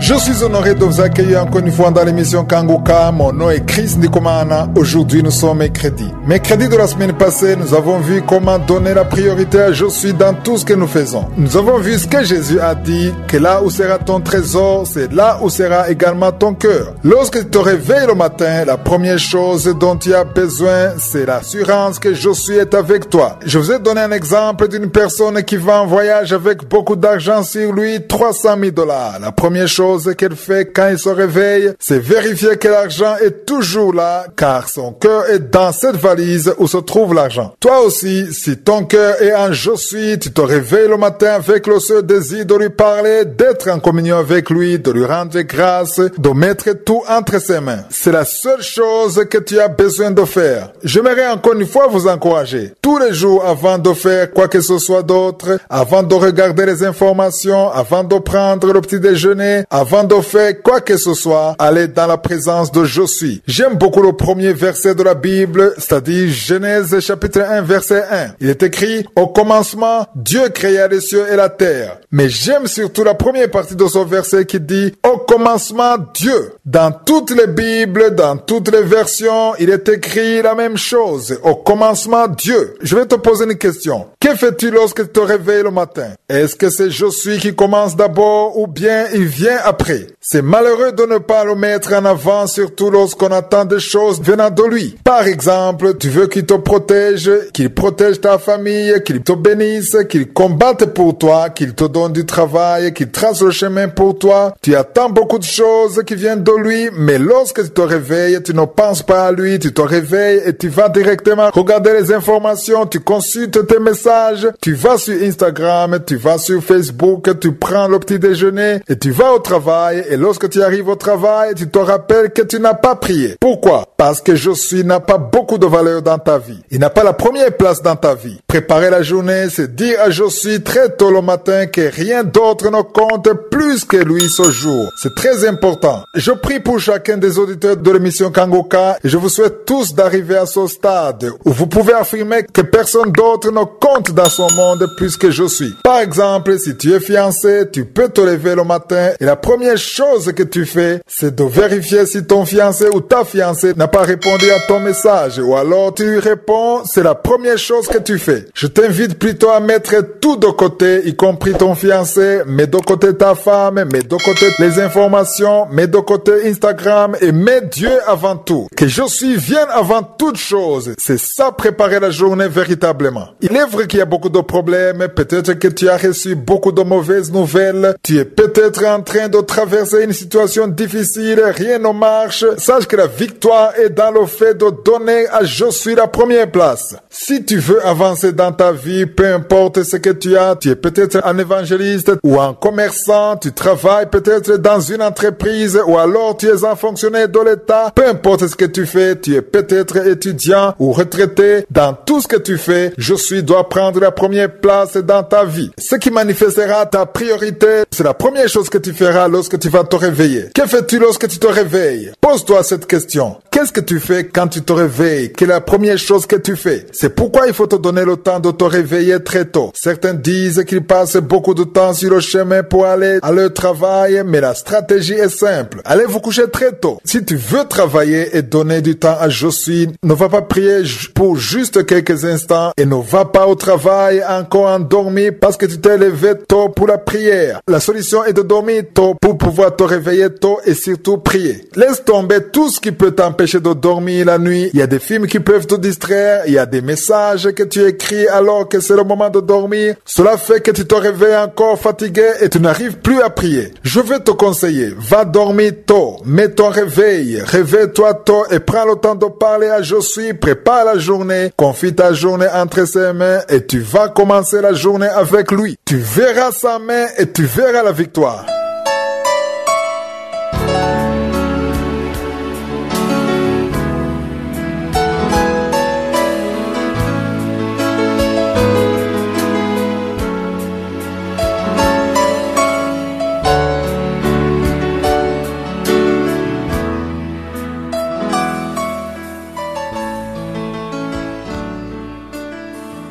Je suis honoré de vous accueillir encore une fois dans l'émission Kanguka. Mon nom est Chris Ndikumana. Aujourd'hui, nous sommes mercredi. Mercredi de la semaine passée, nous avons vu comment donner la priorité à Je suis dans tout ce que nous faisons. Nous avons vu ce que Jésus a dit, que là où sera ton trésor, c'est là où sera également ton cœur. Lorsque tu te réveilles le matin, la première chose dont tu as besoin, c'est l'assurance que Je suis est avec toi. Je vous ai donné un exemple d'une personne qui va en voyage avec beaucoup d'argent sur lui, 300 000 $. La première chose qu'elle fait quand il se réveille, c'est vérifier que l'argent est toujours là, car son cœur est dans cette valise où se trouve l'argent. Toi aussi, si ton cœur est en Je suis, tu te réveilles le matin avec le seul désir de lui parler, d'être en communion avec lui, de lui rendre grâce, de mettre tout entre ses mains. C'est la seule chose que tu as besoin de faire. J'aimerais encore une fois vous encourager. Tous les jours, avant de faire quoi que ce soit d'autre, avant de regarder les informations, avant de prendre le petit déjeuner, avant de faire quoi que ce soit, allez dans la présence de Je suis. J'aime beaucoup le premier verset de la Bible, c'est-à-dire Genèse chapitre 1 verset 1. Il est écrit: au commencement, Dieu créa les cieux et la terre. Mais j'aime surtout la première partie de ce verset qui dit: au commencement, Dieu. Dans toutes les Bibles, dans toutes les versions, il est écrit la même chose. Au commencement, Dieu. Je vais te poser une question. Que fais-tu lorsque tu te réveilles le matin? Est-ce que c'est Je suis qui commence d'abord ou bien il vient après? C'est malheureux de ne pas le mettre en avant, surtout lorsqu'on attend des choses venant de lui. Par exemple, tu veux qu'il te protège, qu'il protège ta famille, qu'il te bénisse, qu'il combatte pour toi, qu'il te donne du travail, qu'il trace le chemin pour toi. Tu attends beaucoup de choses qui viennent de lui, mais lorsque tu te réveilles, tu ne penses pas à lui, tu te réveilles et tu vas directement regarder les informations, tu consultes tes messages, tu vas sur Instagram, tu vas sur Facebook, tu prends le petit déjeuner et tu vas au travail, et lorsque tu arrives au travail, tu te rappelles que tu n'as pas prié. Pourquoi? Parce que Je suis n'a pas beaucoup de valeur dans ta vie. Il n'a pas la première place dans ta vie. Préparer la journée, c'est dire à Je suis très tôt le matin que rien d'autre ne compte plus que lui ce jour. C'est très important. Je prie pour chacun des auditeurs de l'émission Kanguka et je vous souhaite tous d'arriver à ce stade où vous pouvez affirmer que personne d'autre ne compte dans son monde plus que Je suis. Par exemple, si tu es fiancé, tu peux te lever le matin et la première chose que tu fais, c'est de vérifier si ton fiancé ou ta fiancée n'a pas répondu à ton message, ou alors tu lui réponds. C'est la première chose que tu fais. Je t'invite plutôt à mettre tout de côté, y compris ton fiancé, mets de côté ta femme, mets de côté les informations, mets de côté Instagram et mets Dieu avant tout. Que Je suis vienne avant toute chose. C'est ça, préparer la journée véritablement. Il est vrai qu'il y a beaucoup de problèmes, peut-être que tu as reçu beaucoup de mauvaises nouvelles, tu es peut-être en train de traverser une situation difficile, rien ne marche. Sache que la victoire est dans le fait de donner à Je suis la première place. Si tu veux avancer dans ta vie, peu importe ce que tu as, tu es peut-être un évangéliste ou un commerçant, tu travailles peut-être dans une entreprise ou alors tu es un fonctionnaire de l'État, peu importe ce que tu fais, tu es peut-être étudiant ou retraité, dans tout ce que tu fais, Je suis doit prendre la première place dans ta vie. Ce qui manifestera ta priorité, c'est la première chose que tu feras lorsque tu vas te réveiller. Que fais-tu lorsque tu te réveilles? Pose-toi cette question. Qu'est-ce que tu fais quand tu te réveilles? Quelle est la première chose que tu fais? C'est pourquoi il faut te donner le temps de te réveiller très tôt. Certains disent qu'ils passent beaucoup de temps sur le chemin pour aller à leur travail, mais la stratégie est simple. Allez vous coucher très tôt. Si tu veux travailler et donner du temps à Je suis, ne va pas prier pour juste quelques instants et ne va pas au travail encore endormi parce que tu t'es levé tôt pour la prière. La solution est de dormir tôt pour pouvoir te réveiller tôt et surtout prier. Laisse tomber tout ce qui peut t'empêcher de dormir la nuit. Il y a des films qui peuvent te distraire, il y a des messages que tu écris alors que c'est le moment de dormir. Cela fait que tu te réveilles encore fatigué et tu n'arrives plus à prier. Je vais te conseiller, va dormir tôt, mets ton réveil, réveille-toi tôt et prends le temps de parler à Je suis, prépare la journée, confie ta journée entre ses mains et tu vas commencer la journée avec lui. Tu verras sa main et tu verras la victoire.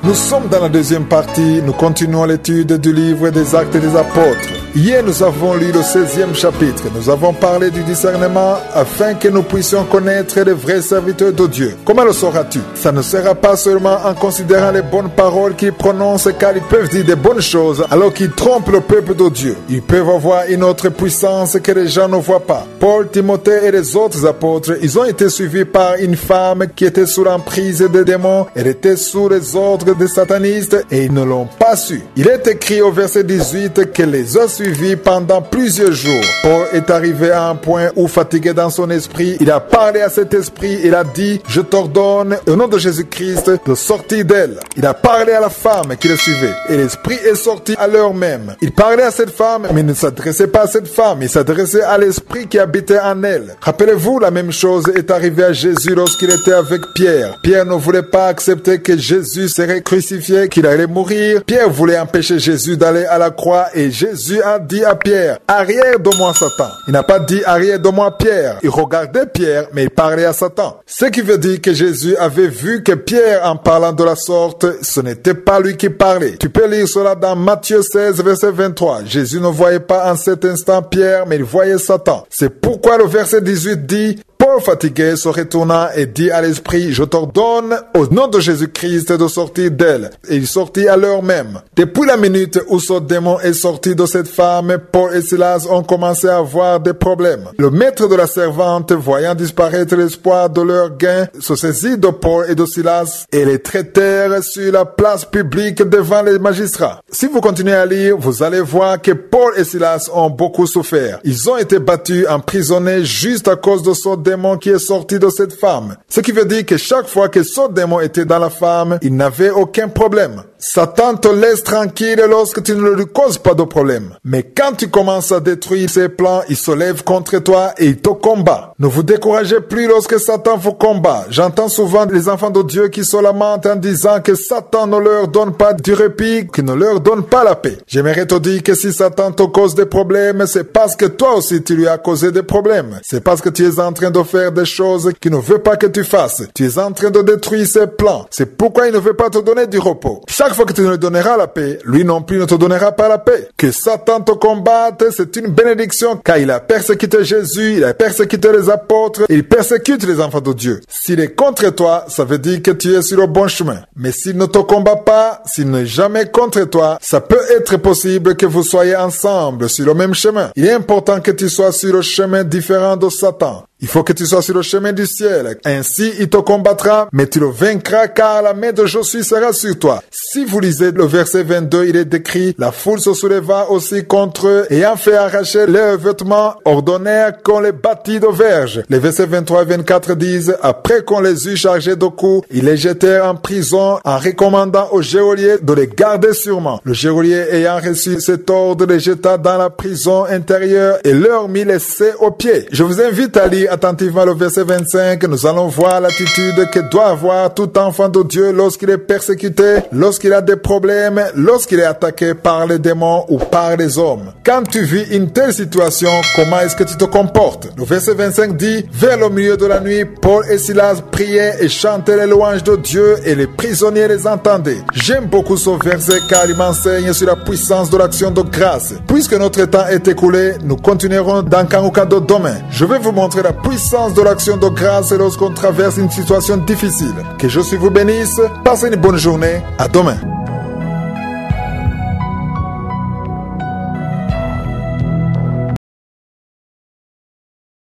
Nous sommes dans la deuxième partie, nous continuons l'étude du livre des Actes des Apôtres. Hier, nous avons lu le 16e chapitre. Nous avons parlé du discernement afin que nous puissions connaître les vrais serviteurs de Dieu. Comment le sauras-tu? Ça ne sera pas seulement en considérant les bonnes paroles qu'ils prononcent, car ils peuvent dire des bonnes choses alors qu'ils trompent le peuple de Dieu. Ils peuvent avoir une autre puissance que les gens ne voient pas. Paul, Timothée et les autres apôtres, ils ont été suivis par une femme qui était sous l'emprise des démons. Elle était sous les ordres des satanistes et ils ne l'ont pas su. Il est écrit au verset 18 qu'elle les a suivis pendant plusieurs jours. Paul est arrivé à un point où, fatigué dans son esprit, il a parlé à cet esprit. Il a dit: je t'ordonne au nom de Jésus-Christ de sortir d'elle. Il a parlé à la femme qui le suivait et l'esprit est sorti à l'heure même. Il parlait à cette femme mais il ne s'adressait pas à cette femme, il s'adressait à l'esprit qui habitait en elle. Rappelez-vous, la même chose est arrivée à Jésus lorsqu'il était avec Pierre. Pierre ne voulait pas accepter que Jésus serait crucifié, qu'il allait mourir. Pierre voulait empêcher Jésus d'aller à la croix et Jésus a dit à Pierre: arrière de moi Satan. Il n'a pas dit arrière de moi Pierre. Il regardait Pierre mais il parlait à Satan. Ce qui veut dire que Jésus avait vu que Pierre, en parlant de la sorte, ce n'était pas lui qui parlait. Tu peux lire cela dans Matthieu 16 verset 23. Jésus ne voyait pas en cet instant Pierre mais il voyait Satan. C'est pourquoi le verset 18 dit: Paul, fatigué, se retourna et dit à l'esprit: je t'ordonne au nom de Jésus-Christ de sortir d'elle. Et il sortit à l'heure même. Depuis la minute où ce démon est sorti de cette femme, Paul et Silas ont commencé à avoir des problèmes. Le maître de la servante, voyant disparaître l'espoir de leur gain, se saisit de Paul et de Silas et les traitèrent sur la place publique devant les magistrats. Si vous continuez à lire, vous allez voir que Paul et Silas ont beaucoup souffert. Ils ont été battus, emprisonnés juste à cause de ce démon qui est sorti de cette femme. Ce qui veut dire que chaque fois que ce démon était dans la femme, il n'avait aucun problème. Satan te laisse tranquille lorsque tu ne lui causes pas de problème. Mais quand tu commences à détruire ses plans, il se lève contre toi et il te combat. Ne vous découragez plus lorsque Satan vous combat. J'entends souvent les enfants de Dieu qui se lamentent en disant que Satan ne leur donne pas du répit, qu'il ne leur donne pas la paix. J'aimerais te dire que si Satan te cause des problèmes, c'est parce que toi aussi tu lui as causé des problèmes. C'est parce que tu es en train de faire des choses qu'il ne veut pas que tu fasses. Tu es en train de détruire ses plans. C'est pourquoi il ne veut pas te donner du repos. Chaque fois que tu ne lui donneras la paix, lui non plus ne te donnera pas la paix. Que Satan te combatte, c'est une bénédiction, car il a persécuté Jésus, il a persécuté les apôtres, et il persécute les enfants de Dieu. S'il est contre toi, ça veut dire que tu es sur le bon chemin. Mais s'il ne te combat pas, s'il n'est jamais contre toi, ça peut être possible que vous soyez ensemble sur le même chemin. Il est important que tu sois sur le chemin différent de Satan. Il faut que tu sois sur le chemin du ciel. Ainsi, il te combattra, mais tu le vaincras car la main de Josué sera sur toi. Si vous lisez le verset 22, il est décrit: la foule se souleva aussi contre eux, ayant fait arracher leurs vêtements, ordonnèrent qu'on les bâtît de verges. Les versets 23 et 24 disent: après qu'on les eut chargés de coups, ils les jetèrent en prison en recommandant au geôlier de les garder sûrement. Le geôlier, ayant reçu cet ordre, les jeta dans la prison intérieure et leur mit les sceaux aux pieds. Je vous invite à lire attentivement le verset 25, nous allons voir l'attitude que doit avoir tout enfant de Dieu lorsqu'il est persécuté, lorsqu'il a des problèmes, lorsqu'il est attaqué par les démons ou par les hommes. Quand tu vis une telle situation, comment est-ce que tu te comportes? Le verset 25 dit: vers le milieu de la nuit, Paul et Silas priaient et chantaient les louanges de Dieu et les prisonniers les entendaient. J'aime beaucoup ce verset car il m'enseigne sur la puissance de l'action de grâce. Puisque notre temps est écoulé, nous continuerons dans Kanguka de demain. Je vais vous montrer la puissance de l'action de grâce lorsqu'on traverse une situation difficile. Que Jésus vous bénisse. Passez une bonne journée. À demain.